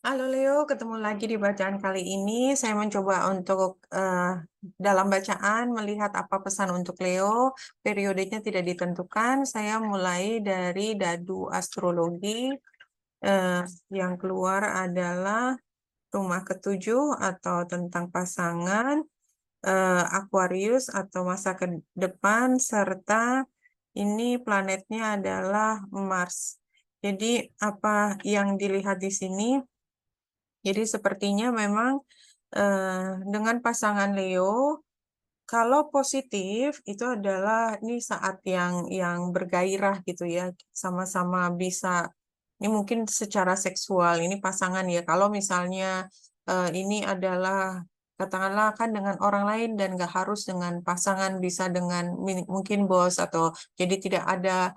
Halo Leo, ketemu lagi di bacaan kali ini. Saya mencoba untuk dalam bacaan melihat apa pesan untuk Leo. Periodenya tidak ditentukan. Saya mulai dari dadu astrologi. Eh, yang keluar adalah rumah ketujuh atau tentang pasangan, Aquarius atau masa ke depan, serta ini planetnya adalah Mars. Jadi apa yang dilihat di sini? Jadi sepertinya memang dengan pasangan Leo, kalau positif itu adalah ini saat yang bergairah gitu ya, sama-sama bisa. Ini mungkin secara seksual ini pasangan ya. Kalau misalnya ini adalah katakanlah kan dengan orang lain dan nggak harus dengan pasangan, bisa dengan mungkin bos atau jadi tidak ada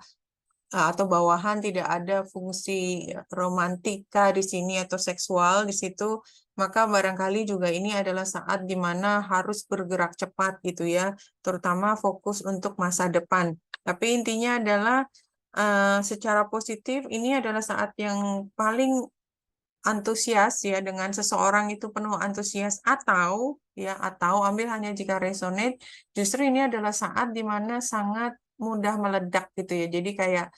atau bawahan, tidak ada fungsi romantika di sini atau seksual di situ, maka barangkali juga ini adalah saat di mana harus bergerak cepat gitu ya, terutama fokus untuk masa depan. Tapi intinya adalah secara positif ini adalah saat yang paling antusias ya, dengan seseorang itu penuh antusias, atau ambil hanya jika resonate, justru ini adalah saat di mana sangat mudah meledak gitu ya. Jadi kayak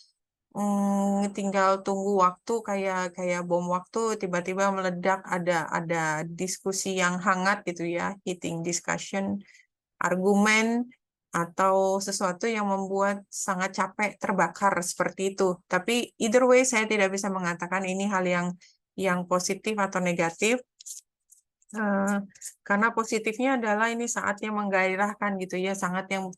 tinggal tunggu waktu, kayak kayak bom waktu tiba-tiba meledak, ada diskusi yang hangat gitu ya, heating discussion, argumen atau sesuatu yang membuat sangat capek, terbakar seperti itu. Tapi either way saya tidak bisa mengatakan ini hal yang positif atau negatif. Eh, karena positifnya adalah ini saatnya menggairahkan gitu ya, sangat yang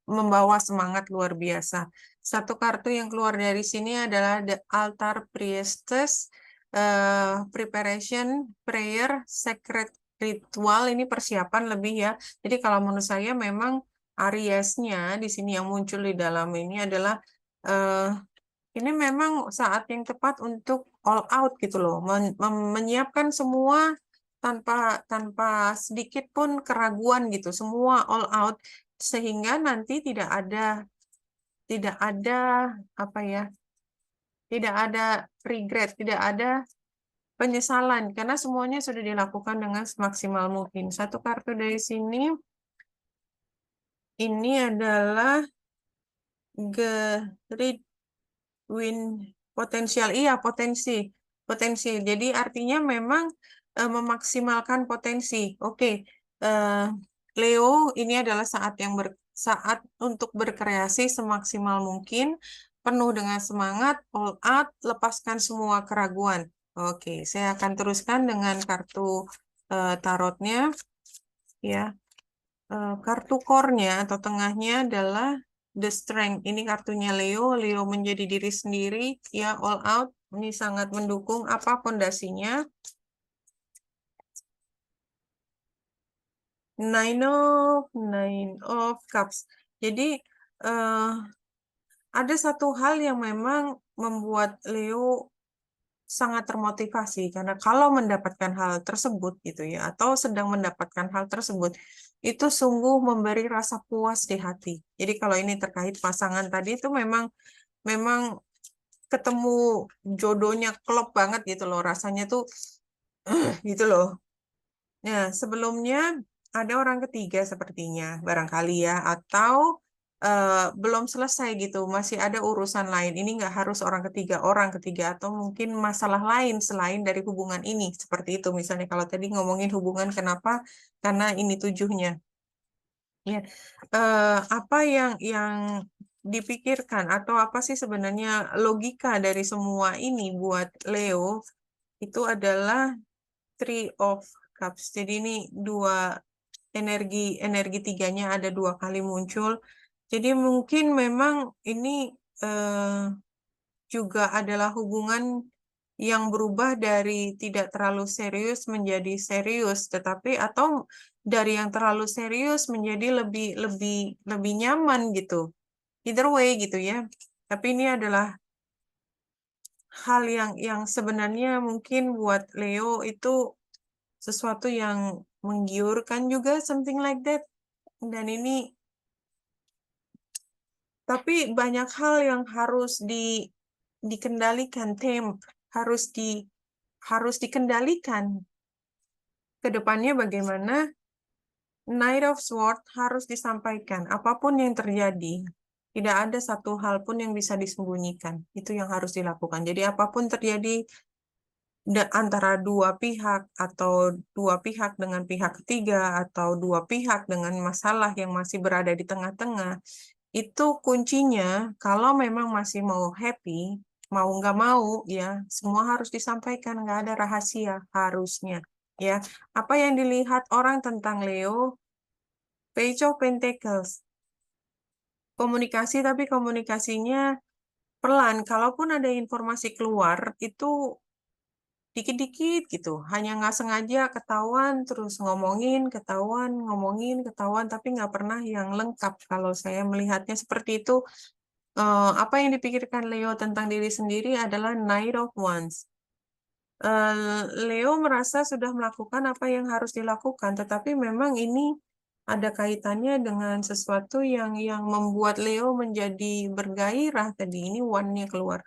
membawa semangat luar biasa. Satu kartu yang keluar dari sini adalah The Altar Priestess, Preparation, Prayer, Sacred Ritual. Ini persiapan lebih ya. Jadi kalau menurut saya memang Ariesnya di sini yang muncul di dalam ini adalah eh, ini memang saat yang tepat untuk all out gitu loh, menyiapkan semua tanpa tanpa sedikit pun keraguan gitu, semua all out sehingga nanti tidak ada apa ya, tidak ada regret, tidak ada penyesalan karena semuanya sudah dilakukan dengan semaksimal mungkin. Satu kartu dari sini ini adalah Great Win potensial, iya potensi, potensi. Jadi artinya memang memaksimalkan potensi. Oke, eh, Leo, ini adalah saat untuk berkreasi semaksimal mungkin, penuh dengan semangat, all out, lepaskan semua keraguan. Oke, saya akan teruskan dengan kartu tarotnya, ya. Kartu core-nya atau tengahnya adalah The Strength. Ini kartunya Leo. Leo menjadi diri sendiri, ya all out. Ini sangat mendukung apa pondasinya. Nine of Cups. Jadi eh, ada satu hal yang memang membuat Leo sangat termotivasi karena kalau mendapatkan hal tersebut gitu ya, atau sedang mendapatkan hal tersebut, itu sungguh memberi rasa puas di hati. Jadi kalau ini terkait pasangan tadi itu memang memang ketemu jodohnya, klop banget gitu loh, rasanya tuh gitu loh. Nah, sebelumnya ada orang ketiga sepertinya, barangkali ya, atau belum selesai gitu, masih ada urusan lain. Ini nggak harus orang ketiga, atau mungkin masalah lain selain dari hubungan ini. Seperti itu, misalnya kalau tadi ngomongin hubungan, kenapa? Karena ini tujuhnya. Ya, apa yang dipikirkan atau apa sih sebenarnya logika dari semua ini buat Leo itu adalah Three of Cups. Jadi ini dua energi energi tiganya ada dua kali muncul. Jadi mungkin memang ini juga adalah hubungan yang berubah dari tidak terlalu serius menjadi serius, tetapi atau dari yang terlalu serius menjadi lebih lebih lebih nyaman gitu. Either way gitu ya. Tapi ini adalah hal yang sebenarnya mungkin buat Leo itu sesuatu yang menggiurkan juga, something like that. Dan ini, tapi banyak hal yang harus dikendalikan, harus harus dikendalikan. Kedepannya bagaimana? Knight of Swords harus disampaikan. Apapun yang terjadi, tidak ada satu hal pun yang bisa disembunyikan. Itu yang harus dilakukan. Jadi apapun terjadi antara dua pihak atau dua pihak dengan pihak ketiga atau dua pihak dengan masalah yang masih berada di tengah-tengah, itu kuncinya kalau memang masih mau happy, mau nggak mau ya semua harus disampaikan, nggak ada rahasia harusnya ya. Apa yang dilihat orang tentang Leo? Page of Pentacles, komunikasi tapi komunikasinya pelan. Kalaupun ada informasi keluar itu dikit-dikit gitu, hanya nggak sengaja ketahuan, terus ngomongin, ketahuan, tapi nggak pernah yang lengkap. Kalau saya melihatnya seperti itu, apa yang dipikirkan Leo tentang diri sendiri adalah Knight of Wands. Leo merasa sudah melakukan apa yang harus dilakukan, tetapi memang ini ada kaitannya dengan sesuatu yang membuat Leo menjadi bergairah tadi. Ini one-nya keluar.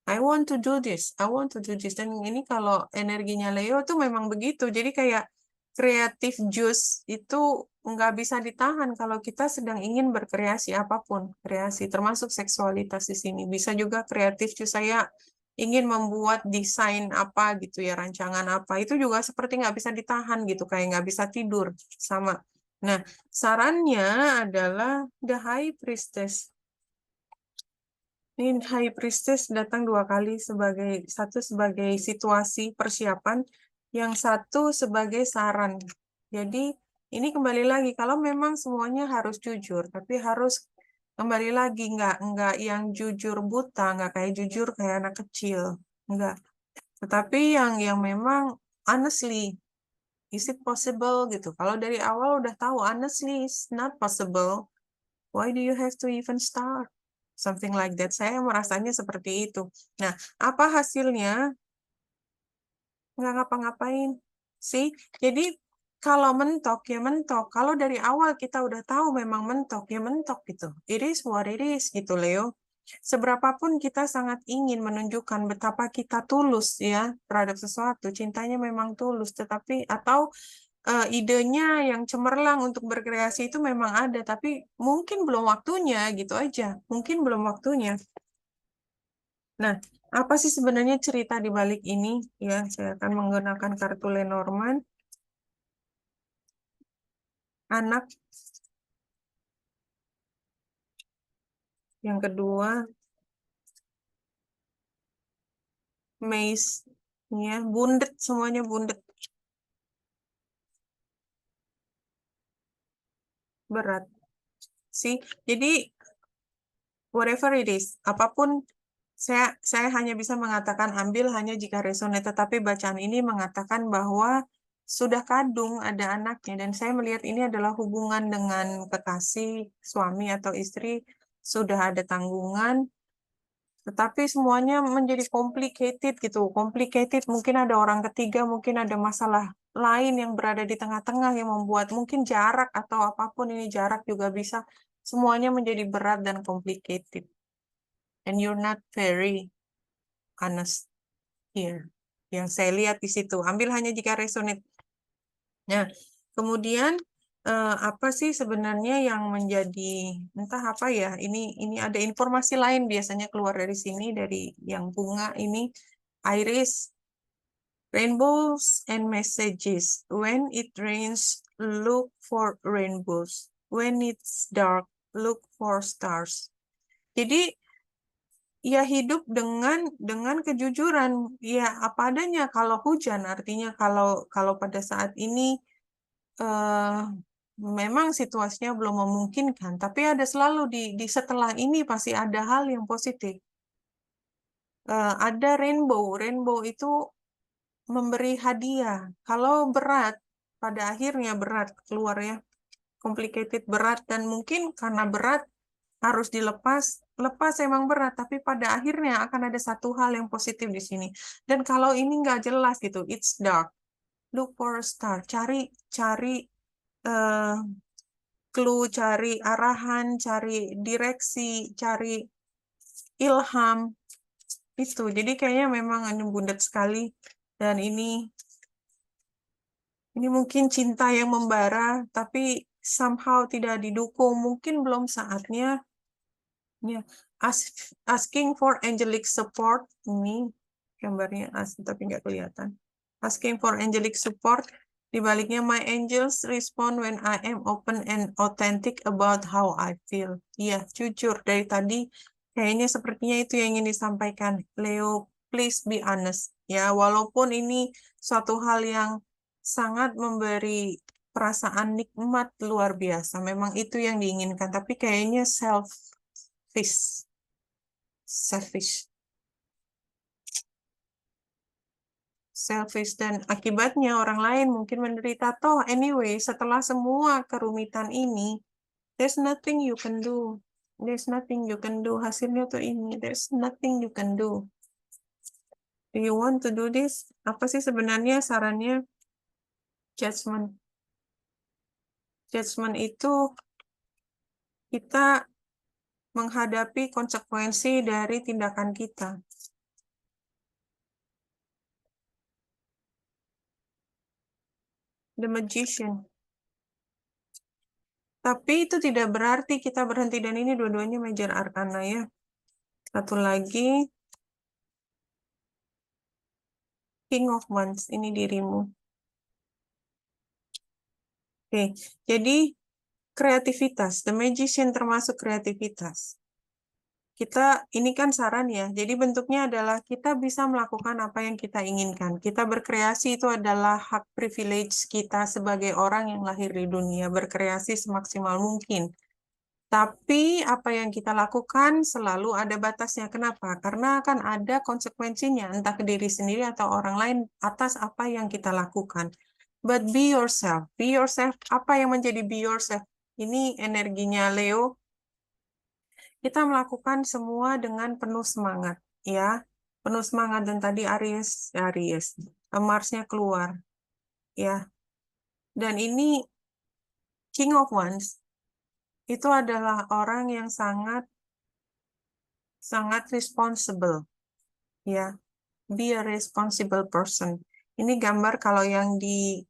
I want to do this, I want to do this. Dan ini kalau energinya Leo tuh memang begitu. Jadi kayak kreatif juice itu nggak bisa ditahan kalau kita sedang ingin berkreasi apapun. Kreasi, termasuk seksualitas di sini. Bisa juga kreatif juice saya ingin membuat desain apa gitu ya, rancangan apa. Itu juga seperti nggak bisa ditahan gitu, kayak nggak bisa tidur. Sama. Nah, sarannya adalah The High Priestess. Ini High Priestess datang dua kali, satu sebagai situasi persiapan, yang satu sebagai saran. Jadi ini kembali lagi, kalau memang semuanya harus jujur, tapi harus kembali lagi nggak yang jujur buta, nggak kayak jujur kayak anak kecil, nggak. Tetapi yang memang honestly, is it possible gitu. Kalau dari awal udah tahu honestly it's not possible, why do you have to even start? Something like that. Saya merasanya seperti itu. Nah, apa hasilnya? Nggak ngapa-ngapain. Sih, jadi kalau mentok, ya mentok. Kalau dari awal kita udah tahu memang mentok, ya mentok gitu. It is what it is gitu, Leo. Seberapapun kita sangat ingin menunjukkan betapa kita tulus ya terhadap sesuatu, cintanya memang tulus, tetapi atau idenya yang cemerlang untuk berkreasi itu memang ada, tapi mungkin belum waktunya gitu aja. Mungkin belum waktunya. Nah, apa sih sebenarnya cerita di balik ini? Ya, saya akan menggunakan kartu Lenormand. Anak. Yang kedua, Maze. Ya, bundet, semuanya bundet. Berat. Sih, jadi whatever it is, apapun saya hanya bisa mengatakan ambil hanya jika resonate, tetapi bacaan ini mengatakan bahwa sudah kadung ada anaknya, dan saya melihat ini adalah hubungan dengan kekasih, suami atau istri, sudah ada tanggungan, tetapi semuanya menjadi complicated gitu. Complicated, mungkin ada orang ketiga, mungkin ada masalah lain yang berada di tengah-tengah yang membuat mungkin jarak atau apapun ini jarak juga bisa. Semuanya menjadi berat dan complicated. And you're not very honest here. Yang saya lihat di situ. Ambil hanya jika resonate. Nah, kemudian apa sih sebenarnya yang menjadi entah apa ya? Ini ada informasi lain biasanya keluar dari sini, dari yang bunga ini, iris, rainbows and messages. When it rains, look for rainbows. When it's dark, look for stars. Jadi ya hidup dengan kejujuran, ya apa adanya. Kalau hujan artinya kalau pada saat ini eh, memang situasinya belum memungkinkan, tapi ada selalu di setelah ini pasti ada hal yang positif. Ada rainbow, rainbow itu memberi hadiah. Kalau berat, pada akhirnya berat keluar ya, complicated berat, dan mungkin karena berat harus dilepas, lepas emang berat, tapi pada akhirnya akan ada satu hal yang positif di sini. Dan kalau ini nggak jelas gitu, it's dark, look for a star, cari eh, clue, cari arahan, cari direksi, cari ilham, itu. Jadi kayaknya memang ini bundet sekali. Dan ini mungkin cinta yang membara, tapi somehow tidak didukung. Mungkin belum saatnya. Ya, asking for angelic support. Ini gambarnya tapi nggak kelihatan. Asking for angelic support. Dibaliknya, my angels respond when I am open and authentic about how I feel. Iya, jujur. Dari tadi, kayaknya sepertinya itu yang ingin disampaikan. Leo, please be honest. Ya, walaupun ini suatu hal yang sangat memberi perasaan nikmat luar biasa. Memang itu yang diinginkan. Tapi kayaknya selfish. Dan akibatnya orang lain mungkin menderita. Toh anyway, setelah semua kerumitan ini, there's nothing you can do. Hasilnya tuh ini, there's nothing you can do. Do you want to do this? Apa sih sebenarnya sarannya? Judgment itu kita menghadapi konsekuensi dari tindakan kita. The Magician. Tapi itu tidak berarti kita berhenti, dan ini dua-duanya major arcana ya. Satu lagi, King of Wands, ini dirimu. Oke, jadi kreativitas, The Magician termasuk kreativitas. Ini kan saran ya, jadi bentuknya adalah kita bisa melakukan apa yang kita inginkan. Kita berkreasi itu adalah hak privilege kita sebagai orang yang lahir di dunia, berkreasi semaksimal mungkin. Tapi apa yang kita lakukan selalu ada batasnya. Kenapa? Karena akan ada konsekuensinya, entah ke diri sendiri atau orang lain atas apa yang kita lakukan. But be yourself. Be yourself. Apa yang menjadi be yourself? Ini energinya Leo. Kita melakukan semua dengan penuh semangat, ya. Penuh semangat, dan tadi Aries, Marsnya keluar, ya. Dan ini King of Wands itu adalah orang yang sangat responsible, ya. Be a responsible person. Ini gambar kalau yang di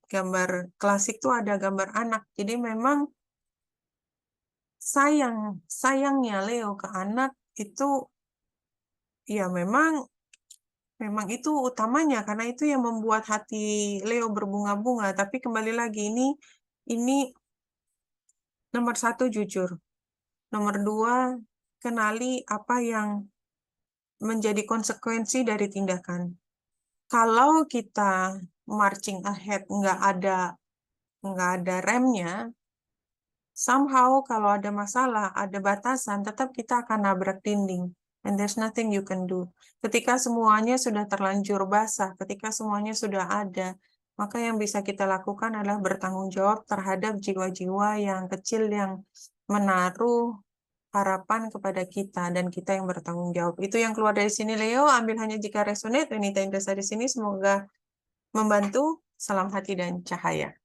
gambar klasik tuh ada gambar anak. Jadi memang sayangnya Leo ke anak itu ya memang itu utamanya, karena itu yang membuat hati Leo berbunga-bunga. Tapi kembali lagi, ini nomor satu, jujur. Nomor dua, kenali apa yang menjadi konsekuensi dari tindakan. Kalau kita marching ahead, nggak ada remnya, somehow kalau ada masalah, ada batasan, tetap kita akan nabrak dinding. And there's nothing you can do. Ketika semuanya sudah terlanjur basah, ketika semuanya sudah ada, maka yang bisa kita lakukan adalah bertanggung jawab terhadap jiwa-jiwa yang kecil yang menaruh harapan kepada kita, dan kita yang bertanggung jawab. Itu yang keluar dari sini, Leo. Ambil hanya jika resonate. Wanita yang di sini semoga membantu. Salam hati dan cahaya.